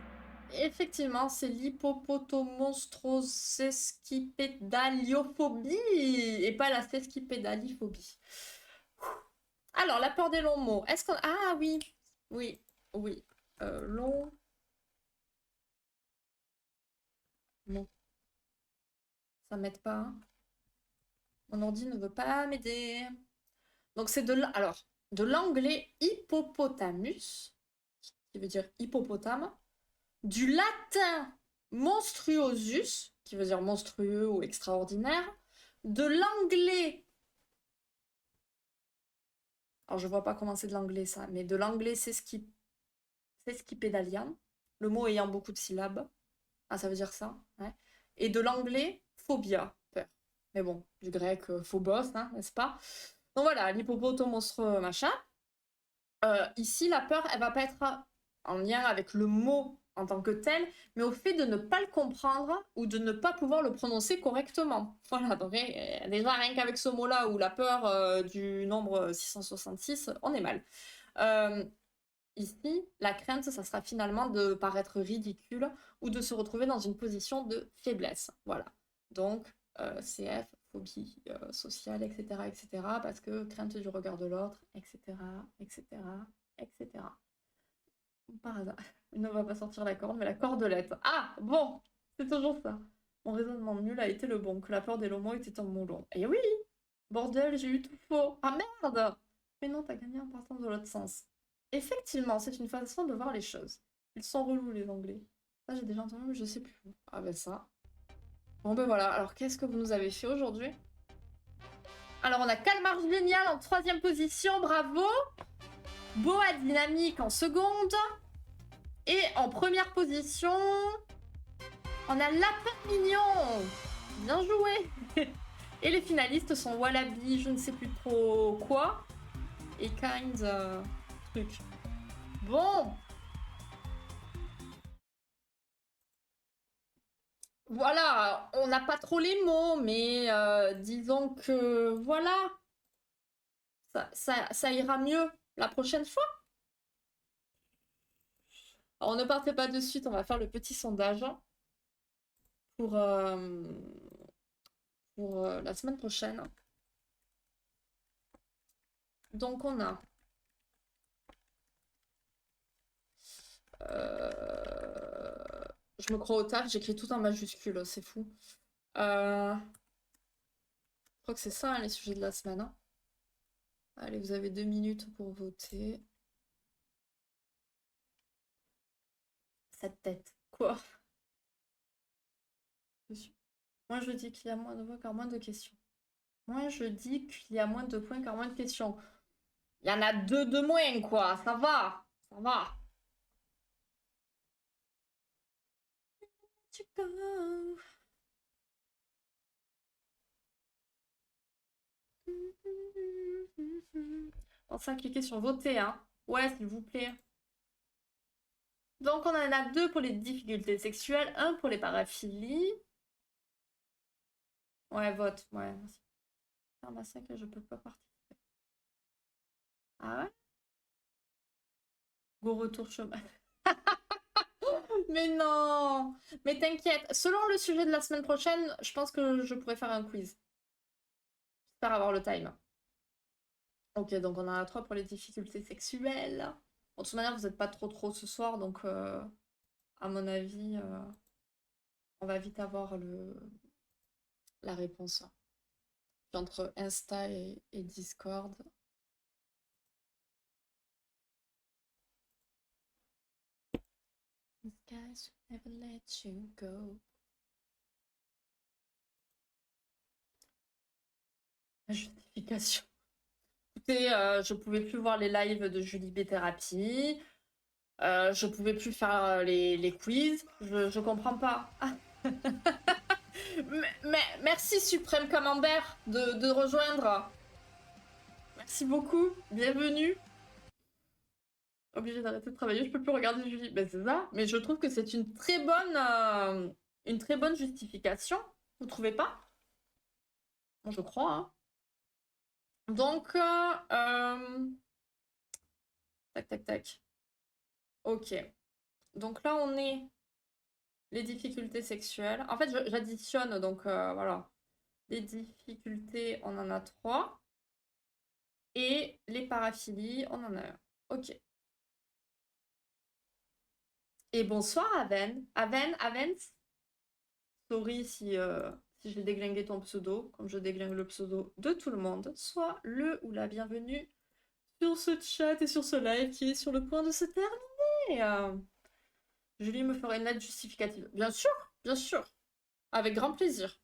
Effectivement, c'est l'hippopotomonstrossesquipédaliophobie et pas la sesquipédaliophobie. Alors, la peur des longs mots. Est-ce qu'on... Ah oui, oui, oui. Long mot. Ça m'aide pas, hein. Mon ordi ne veut pas m'aider. Donc, c'est alors, de l'anglais hippopotamus, qui veut dire hippopotame, du latin monstruosus, qui veut dire monstrueux ou extraordinaire, de l'anglais, alors je vois pas comment c'est de l'anglais ça, mais de l'anglais sesquipédalian, le mot ayant beaucoup de syllabes. Ah, ça veut dire ça, ouais. Et de l'anglais phobia, peur. Mais bon, du grec phobos, hein, n'est-ce pas? Donc voilà, l'hippopotame monstre machin. Ici, la peur, elle va pas être en lien avec le mot en tant que tel, mais au fait de ne pas le comprendre ou de ne pas pouvoir le prononcer correctement. Voilà, donc déjà rien qu'avec ce mot-là ou la peur du nombre 666, on est mal. Euh, Ici, la crainte, ça sera finalement de paraître ridicule ou de se retrouver dans une position de faiblesse. Voilà. Donc, CF, phobie sociale, etc., etc., parce que crainte du regard de l'autre, etc., etc., etc. Par hasard, il ne va pas sortir la corde, mais la cordelette. Ah, bon, c'est toujours ça. Mon raisonnement nul a été le bon, que la peur des lomos était un mot long. Et oui, bordel, j'ai eu tout faux. Ah merde! Mais non, t'as gagné en partant de l'autre sens. Effectivement, c'est une façon de voir les choses. Ils sont relous, les Anglais. Ça, j'ai déjà entendu, mais je sais plus où. Ah ben ça. Bon ben voilà, alors qu'est-ce que vous nous avez fait aujourd'hui? Alors on a Calmar Génial en troisième position, bravo. Boa Dynamique en seconde. Et en première position, on a Lapin Mignon. Bien joué. Et les finalistes sont Wallaby, je ne sais plus trop quoi, et Kind truc. Bon, voilà, on n'a pas trop les mots, mais disons que voilà, ça ira mieux la prochaine fois. Alors, ne partez pas de suite, on va faire le petit sondage pour, euh, pour la semaine prochaine. Donc on a Je me crois au taf, j'écris tout en majuscule, c'est fou. Je crois que c'est ça, hein, les sujets de la semaine, hein. Allez, vous avez 2 minutes pour voter. Cette tête. Quoi? Moi, je dis qu'il y a moins de voix car moins de questions. Moi, je dis qu'il y a moins de points car moins de questions. Il y en a 2 de moins, quoi. Ça va. Ça va. Tu go. Pensez à cliquer sur voter, hein. Ouais, s'il vous plaît. Donc, on en a 2 pour les difficultés sexuelles, un pour les paraphilies. Ouais, vote. Ouais, merci. Ah, bah, c'est que je peux pas participer. Ah ouais? Go retour chemin. Mais non! Mais t'inquiète, selon le sujet de la semaine prochaine, je pense que je pourrais faire un quiz. J'espère avoir le time. Ok, donc on en a 3 pour les difficultés sexuelles. Bon, de toute manière, vous n'êtes pas trop ce soir, donc à mon avis, on va vite avoir la réponse. Entre Insta et Discord. These guys never let you go. La justification. Écoutez, je pouvais plus voir les lives de Julie B Thérapie. Je pouvais plus faire les quiz. Je comprends pas. Ah. Merci Suprême Camembert de rejoindre. Merci beaucoup. Bienvenue. Obligée d'arrêter de travailler, je peux plus regarder Julie. Ben c'est ça. Mais je trouve que c'est une très bonne justification. Vous trouvez pas? Bon, je crois, hein. Donc, tac, tac, tac. Ok. Donc là, on est les difficultés sexuelles. En fait, j'additionne, donc voilà. Les difficultés, on en a 3. Et les paraphilies, on en a 1. Ok. Et bonsoir, Aven. Avens. Sorry si j'ai déglingué ton pseudo, comme je déglingue le pseudo de tout le monde. Sois le ou la bienvenue sur ce chat et sur ce live qui est sur le point de se terminer. Julie me ferait une lettre justificative. Bien sûr, bien sûr. Avec grand plaisir.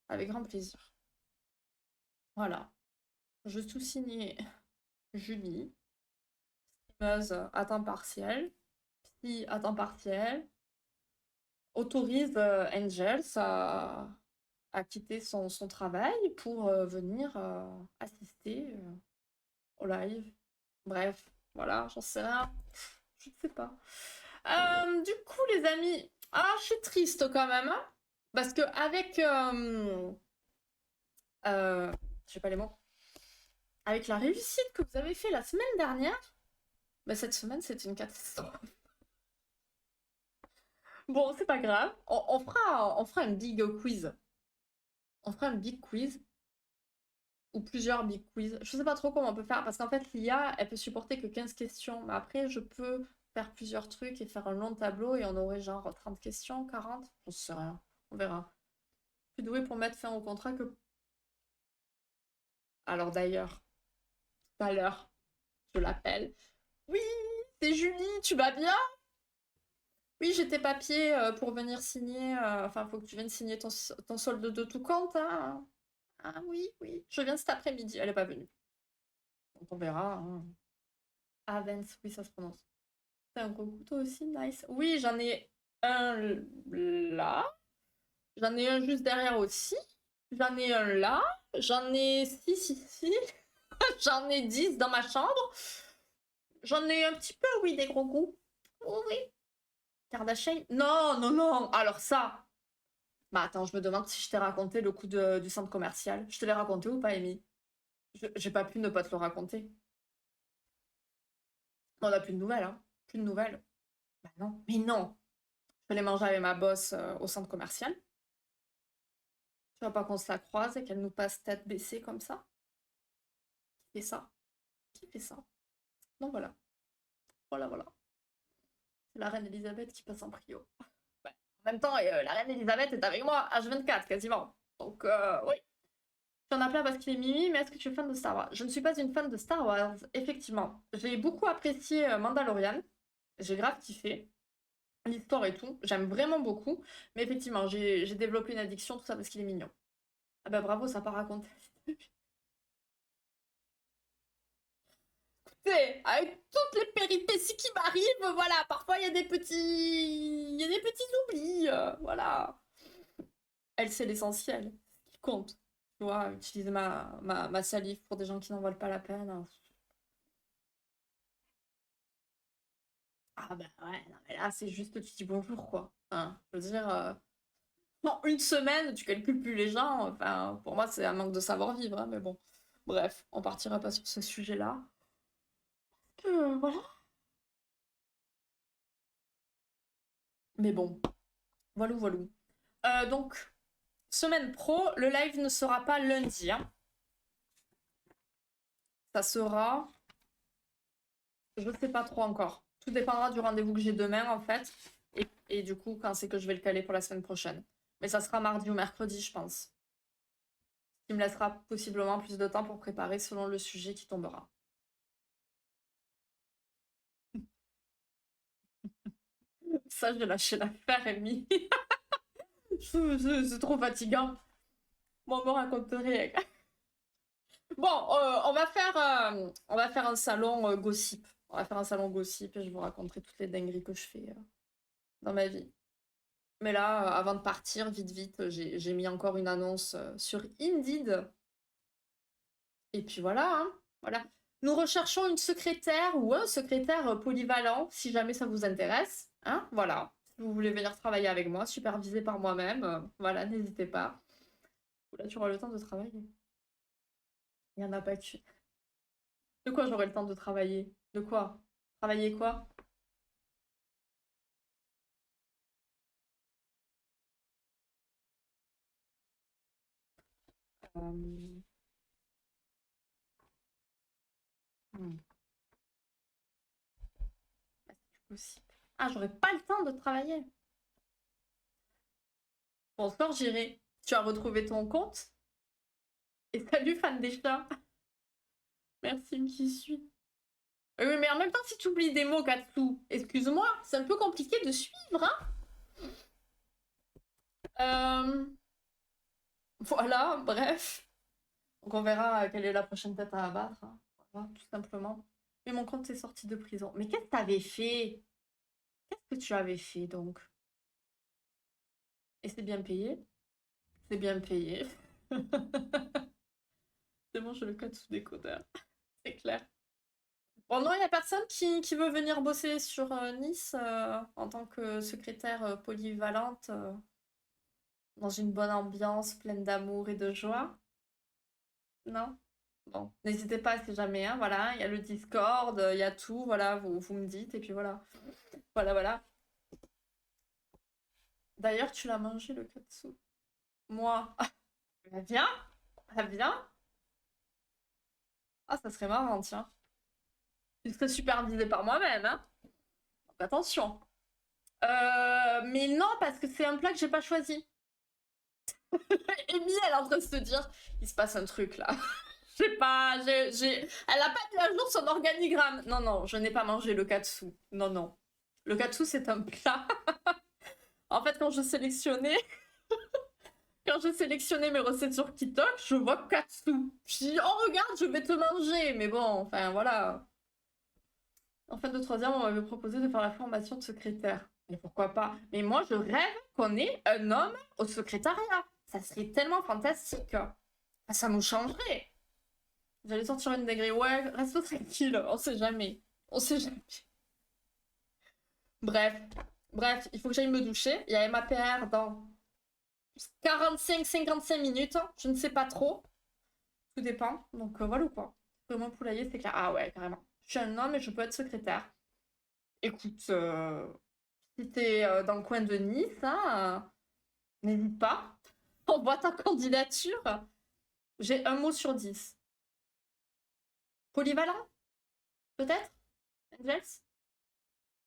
Avec grand plaisir. Voilà. Je sous-signais Julie, streameuse à temps partiel, psy à temps partiel, autorise Angels à quitter son travail pour venir assister au live. Bref, voilà, j'en sais rien. Je ne sais pas. Du coup, les amis, je suis triste quand même, hein, parce que avec, je sais pas les mots, avec la réussite que vous avez fait la semaine dernière, bah, cette semaine c'est une catastrophe. Bon, c'est pas grave, on fera un big quiz. On fera un big quiz ou plusieurs big quiz. Je sais pas trop comment on peut faire parce qu'en fait l'IA elle peut supporter que 15 questions, mais après je peux faire plusieurs trucs et faire un long tableau et on aurait genre 30 questions, 40, on sait rien, on verra. Plus doué pour mettre fin au contrat que. Alors d'ailleurs, tout à l'heure, je l'appelle. Oui, c'est Julie, tu vas bien? Oui, j'ai tes papiers pour venir signer. Enfin, faut que tu viennes signer ton solde de tout compte, hein. Ah oui, oui. Je viens cet après-midi. Elle est pas venue. Donc on verra, hein. Avens, oui, ça se prononce. T'as un gros couteau aussi, nice. Oui, j'en ai un là. J'en ai un juste derrière aussi. J'en ai un là. J'en ai 6 ici. J'en ai 10 dans ma chambre. J'en ai un petit peu, oui, des gros coups. Oui, oui. Kardashian? Non, non, non. Alors ça. Bah attends, je me demande si je t'ai raconté le coup du centre commercial. Je te l'ai raconté ou pas, Amy? J'ai pas pu ne pas te le raconter. On a plus de nouvelles, hein. Plus de nouvelles. Bah non. Mais non. Je vais les manger avec ma boss au centre commercial. Tu vois pas qu'on se la croise et qu'elle nous passe tête baissée comme ça? Qui fait ça? Qui fait ça? Donc voilà. Voilà, voilà. C'est la reine Elisabeth qui passe en prio. Ouais. En même temps, la reine Elisabeth est avec moi H24 quasiment. Donc, oui. Tu en as plein parce qu'il est Mimi, mais est-ce que tu es fan de Star Wars? Je ne suis pas une fan de Star Wars, effectivement. J'ai beaucoup apprécié Mandalorian. J'ai grave kiffé. L'histoire et tout. J'aime vraiment beaucoup. Mais effectivement, j'ai développé une addiction, tout ça parce qu'il est mignon. Ah bah bravo, ça part raconter. Écoutez, avec toutes les péripéties qui m'arrivent, voilà, parfois il y a des petits... Il y a des petits oublis, voilà. Elle, c'est l'essentiel, ce qui compte. Tu vois, utiliser ma salive pour des gens qui n'en valent pas la peine. Ah bah ouais, non, mais là, c'est juste tu dis bonjour, quoi. Hein, je veux dire, en une semaine, tu calcules plus les gens. Enfin, pour moi, c'est un manque de savoir-vivre, hein, mais bon. Bref, on partira pas sur ce sujet-là. Voilà. Mais bon, voilà, voilà. Donc, semaine pro, le live ne sera pas lundi, hein. Ça sera... Je sais pas trop encore. Tout dépendra du rendez-vous que j'ai demain, en fait. Et du coup, quand c'est que je vais le caler pour la semaine prochaine. Mais ça sera mardi ou mercredi, je pense. Ce qui me laissera possiblement plus de temps pour préparer selon le sujet qui tombera. Ça, j'ai lâché l'affaire, Amy. C'est trop fatigant. Moi, on me raconterait. Bon, on va faire un salon gossip. On va faire un salon gossip et je vous raconterai toutes les dingueries que je fais dans ma vie. Mais là, avant de partir, vite, vite, j'ai mis encore une annonce sur Indeed. Et puis voilà, hein, voilà. Nous recherchons une secrétaire ou un secrétaire polyvalent, si jamais ça vous intéresse. Hein, voilà. Si vous voulez venir travailler avec moi, supervisé par moi-même, voilà, n'hésitez pas. Là, tu auras le temps de travailler. Il n'y en a pas que... De quoi j'aurai le temps de travailler? De quoi? Travailler quoi? Euh, hmm, c'est possible. Ah, j'aurais pas le temps de travailler. Bon, ce j'irai. Tu as retrouvé ton compte? Et salut, fan des chats. Merci, qui suis. Oui, mais en même temps, si tu oublies des mots, Katsu, excuse-moi, c'est un peu compliqué de suivre, hein. Euh, Voilà, bref. Donc on verra quelle est la prochaine tête à abattre, hein. Voilà, tout simplement. Mais mon compte est sorti de prison. Mais qu'est-ce que t'avais fait? Qu'est-ce que tu avais fait donc? Et c'est bien payé? C'est bien payé. C'est bon, je le code sous décodeur. C'est clair. Bon, non, il n'y a personne qui veut venir bosser sur Nice en tant que secrétaire polyvalente dans une bonne ambiance pleine d'amour et de joie. Non? Bon, n'hésitez pas si jamais, hein, voilà, il y a le Discord, il y a tout, voilà, vous me dites, et puis voilà. Voilà, voilà. D'ailleurs, tu l'as mangé le katsu. Moi, bah, viens, bah, viens. Ah, ça serait marrant, tiens. Tu serais supervisé par moi-même, hein. Donc, attention. Mais non, parce que c'est un plat que j'ai pas choisi. Amy, elle est en train de se dire, il se passe un truc là. Je sais pas, elle a pas mis à jour son organigramme. Non, non, je n'ai pas mangé le katsu. Non, non. Le katsu, c'est un plat. En fait, quand je sélectionnais mes recettes sur TikTok, je vois katsu. Je dis, oh regarde, je vais te manger. Mais bon, enfin voilà. En fin de troisième, on m'avait proposé de faire la formation de secrétaire. Mais pourquoi pas? Mais moi, je rêve qu'on ait un homme au secrétariat. Ça serait tellement fantastique. Ça nous changerait. J'allais sortir une degré. Ouais, reste tranquille. On sait jamais. On sait jamais. Bref. Bref, il faut que j'aille me doucher. Il y a MAPR dans 45-55 minutes. Je ne sais pas trop. Tout dépend. Donc voilà ou quoi. Vraiment poulailler, c'est clair. Ah ouais, carrément. Je suis un homme et je peux être secrétaire. Écoute, si t'es dans le coin de Nice, hein, n'hésite pas. Envoie ta candidature. J'ai un mot sur 10. Polyvalent, peut-être? Angels?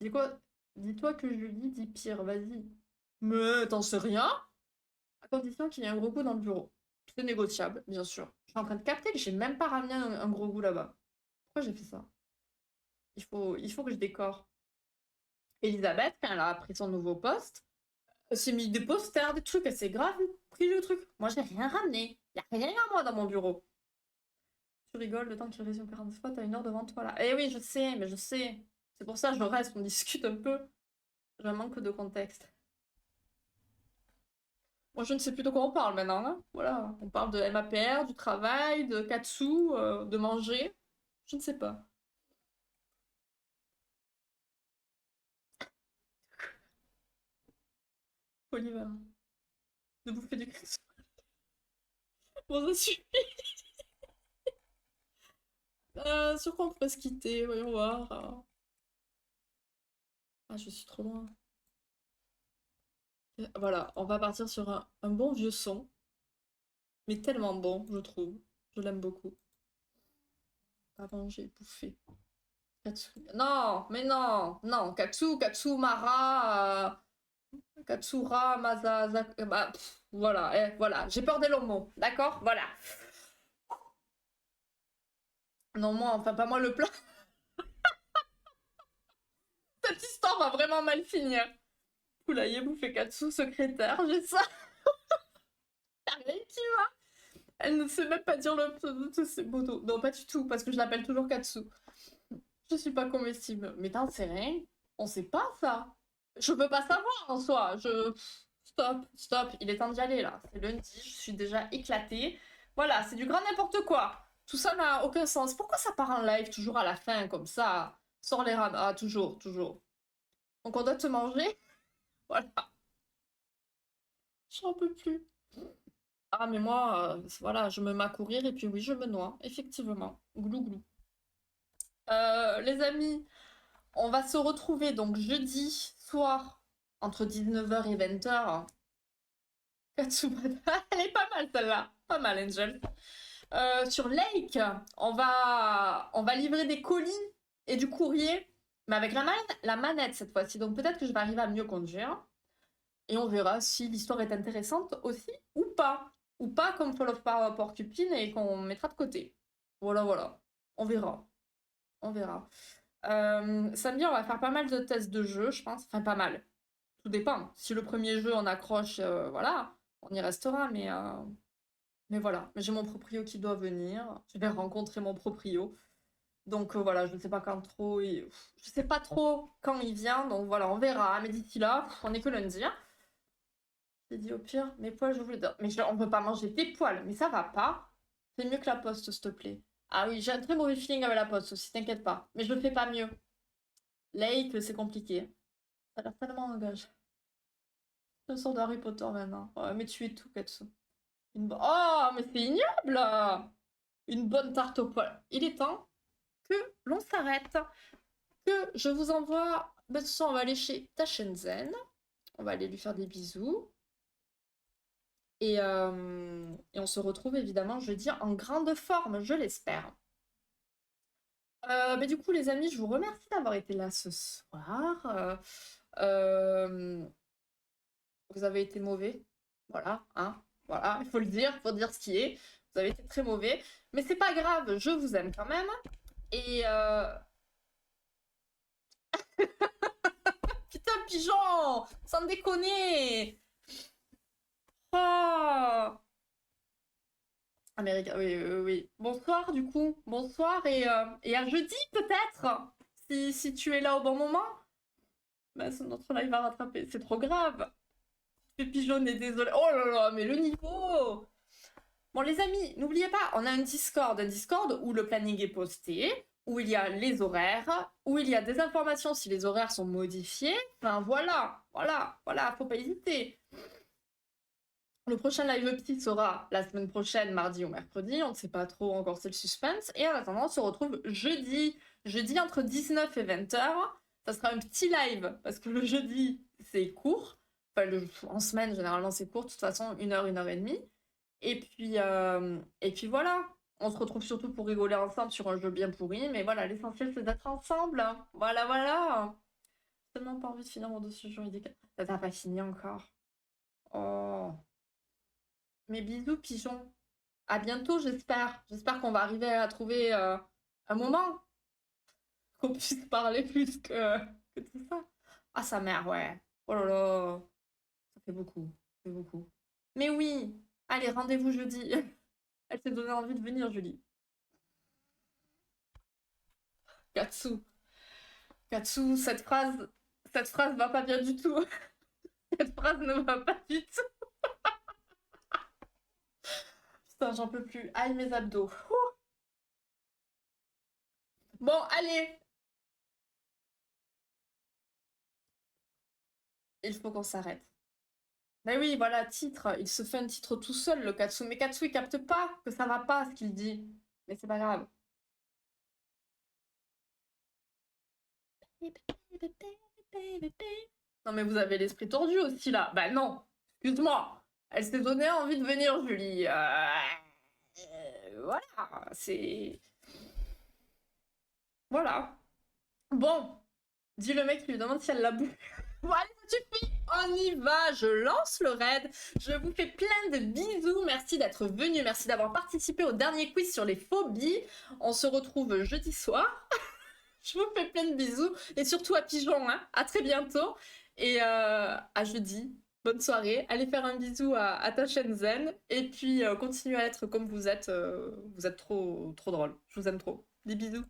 Dis quoi? Dis-toi que Julie dit pire, vas-y. Mais t'en sais rien? À condition qu'il y ait un gros goût dans le bureau. C'est négociable, bien sûr. Je suis en train de capter que j'ai même pas ramené un gros goût là-bas. Pourquoi j'ai fait ça? Il faut que je décore. Elisabeth, quand elle a pris son nouveau poste, elle s'est mis des posters, des trucs, elle s'est grave pris le truc. Moi, j'ai rien ramené. Y a rien à moi dans mon bureau. Tu rigoles, le temps qu'il résume 40 fois, t'as 1 heure devant toi là. Eh oui, je sais, mais je sais. C'est pour ça que je reste, on discute un peu. J'ai un manque de contexte. Moi, je ne sais plus de quoi on parle maintenant, hein. Voilà, on parle de MAPR, du travail, de katsu, de manger. Je ne sais pas. Polyvalent. De bouffer du crisp. Bon, ça suffit. Sur quoi on pourrait se quitter? Voyons voir. Ah, je suis trop loin. Voilà, on va partir sur un bon vieux son, mais tellement bon, je trouve. Je l'aime beaucoup. Avant, j'ai bouffé. Katsu. Non, mais non, non, Katsu, Katsu, Mara, Katsura, Masa, bah, voilà, voilà, j'ai peur des longs mots, d'accord? Voilà. Non, moi, enfin, pas moi le plat. Cette histoire va vraiment mal finir. Poulailler, bouffé Katsu, secrétaire, j'ai ça. Avec qui va? Elle ne sait même pas dire le pseudo de ses motos. Non, pas du tout, parce que je l'appelle toujours Katsu. Je suis pas comestible. Mais t'en sais rien? On sait pas ça. Je peux pas savoir en soi. Stop, stop. Il est temps d'y aller là. C'est lundi, je suis déjà éclatée. Voilà, c'est du grand n'importe quoi. Tout ça n'a aucun sens. Pourquoi ça part en live toujours à la fin comme ça? Sors les rames. Ah, toujours, toujours. Donc on doit te manger? Voilà. J'en peux plus. Ah, mais moi, voilà, je me mets à courir et puis oui, je me noie. Effectivement. Glou glou. Les amis, on va se retrouver donc jeudi soir entre 19h et 20h. Katsubada, elle est pas mal celle-là. Pas mal, Angel. Sur Lake, on va livrer des colis et du courrier, mais avec la manette cette fois-ci. Donc peut-être que je vais arriver à mieux conduire. Et on verra si l'histoire est intéressante aussi ou pas. Ou pas comme Fall of Porcupine et qu'on mettra de côté. Voilà, voilà. On verra. On verra. Samedi, on va faire pas mal de tests de jeux, je pense. Enfin, pas mal. Tout dépend. Si le premier jeu on accroche, voilà, on y restera. Mais voilà. Mais j'ai mon proprio qui doit venir. Je vais rencontrer mon proprio. Donc voilà, je ne sais pas quand trop. Je sais pas trop quand il vient. Donc voilà, on verra. Mais d'ici là, on est que lundi, hein. J'ai dit au pire, mes poils, je voulais. Mais on peut pas manger tes poils. Mais ça va pas. C'est mieux que la poste, s'il te plaît. Ah oui, j'ai un très mauvais feeling avec la poste aussi, t'inquiète pas. Mais je le fais pas mieux. Lake, c'est compliqué. Ça a l'air tellement engagé. Je sors d'Harry Potter maintenant. Ouais, mais tu es tout, Katsu. Oh, mais c'est ignoble! Une bonne tarte au poil. Il est temps que l'on s'arrête. Que je vous envoie. De toute façon, on va aller chez Tashenzen. On va aller lui faire des bisous. Et on se retrouve évidemment jeudi en grande forme, je l'espère. Du coup, les amis, je vous remercie d'avoir été là ce soir. Euh, vous avez été mauvais. Voilà, hein. Voilà, il faut dire ce qui est. Vous avez été très mauvais. Mais c'est pas grave, je vous aime quand même. Et putain, pigeon! Sans déconner! Oh! Américain, oui, oui, oui. Bonsoir, du coup. Bonsoir et à jeudi, peut-être! Si tu es là au bon moment. Bah, notre live va rattraper. C'est trop grave. Je fais pigeonner, désolé. Oh là là, mais le niveau! Bon, les amis, n'oubliez pas, on a un Discord où le planning est posté, où il y a les horaires, où il y a des informations si les horaires sont modifiés. Enfin, voilà, voilà, voilà, faut pas hésiter. Le prochain live petit sera la semaine prochaine, mardi ou mercredi, on ne sait pas trop encore, c'est le suspense. Et en attendant, on se retrouve jeudi entre 19 et 20h. Ça sera un petit live, parce que le jeudi, c'est court. Enfin, en semaine, généralement, c'est court. De toute façon, 1 heure, 1 heure et demie. Et puis voilà, on se retrouve surtout pour rigoler ensemble sur un jeu bien pourri, mais voilà, l'essentiel c'est d'être ensemble. Voilà, voilà. tellement pas envie de finir mon dossier juridique. T'as pas fini encore. Oh. Mais bisous, pigeon. À bientôt, j'espère. J'espère qu'on va arriver à trouver un moment qu'on puisse parler plus que tout ça. Ah, sa mère, ouais. Oh là là. Ça fait beaucoup. Ça fait beaucoup. Mais oui. Allez, rendez-vous jeudi. Elle s'est donné envie de venir, Julie. Katsu. Katsu, cette phrase va pas bien du tout. Cette phrase ne va pas du tout. Putain, j'en peux plus. Aïe, mes abdos. Bon, allez. Il faut qu'on s'arrête. Mais oui, voilà, titre. Il se fait un titre tout seul, le Katsu. Mais Katsu, il capte pas que ça va pas, ce qu'il dit. Mais c'est pas grave. Non, mais vous avez l'esprit tordu aussi, là. Bah non. Excuse-moi. Elle s'est donné envie de venir, Julie. Voilà. C'est... Voilà. Bon. Dis le mec qui lui demande si elle l'a bouffé. Bon, allez, ça suffit, on y va, je lance le raid, je vous fais plein de bisous, merci d'être venu, merci d'avoir participé au dernier quiz sur les phobies, on se retrouve jeudi soir, je vous fais plein de bisous, et surtout à Pigeon, hein. À très bientôt, et à jeudi, bonne soirée, allez faire un bisou à ta chaîne Zen, et puis continuez à être comme vous êtes trop drôle, je vous aime trop, des bisous.